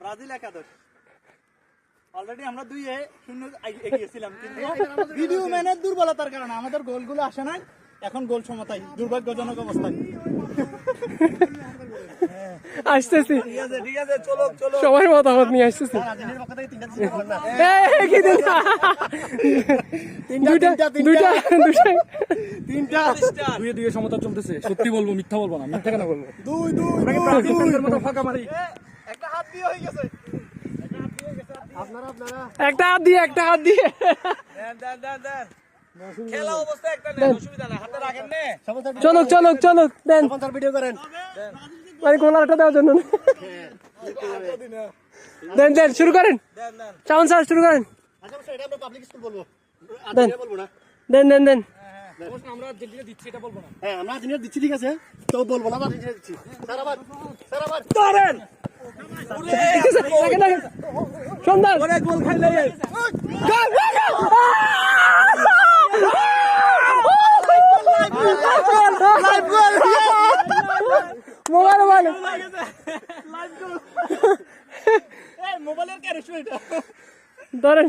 Brazil একাদশ already আমরা 2-0 এগিয়েছিলাম, কিন্তু ভিডিও ম্যানের দুর্বলতার কারণে আমাদের গোলগুলো আসে নাই। এখন গোল সমতাই দুর্ভাগ্যজনক অবস্থায়। আসতেছি, ঠিক আছে, চলো চলো, সবাই মতামত নিয়ে আসতেছি। দুয়ে সমতা চলতেছে। সত্যি বলবো, মিথ্যা বলবো না। মিথ্যা কেন বলবো? 2-2 ফাঁকা মারি। একটা হাত দিয়ে হয়ে গেছে। একটা হাত দিয়ে খেলা অবস্থা একটা নেই, অসুবিধা না, হাতে রাখেন নে। চলুক দেন ভিডিও করেন। মানে গোলাটা দেওয়ার জন্য দেন শুরু করেন। চাউন স্যার শুরু করেন। এটা আমরা পাবলিক স্কুল বলবো, দেন বলবো না। দেন আমরা যেটা দিচ্ছি এটা বলবো না। হ্যাঁ, আমরা জিনিস দিচ্ছি, ঠিক আছে, তো বলবো না, জিনিস দিচ্ছি। স্যার আবার ধরেন সুন্দর গোল খাইলে মোবাইলের ক্যারেক্টার এটা ধরেন।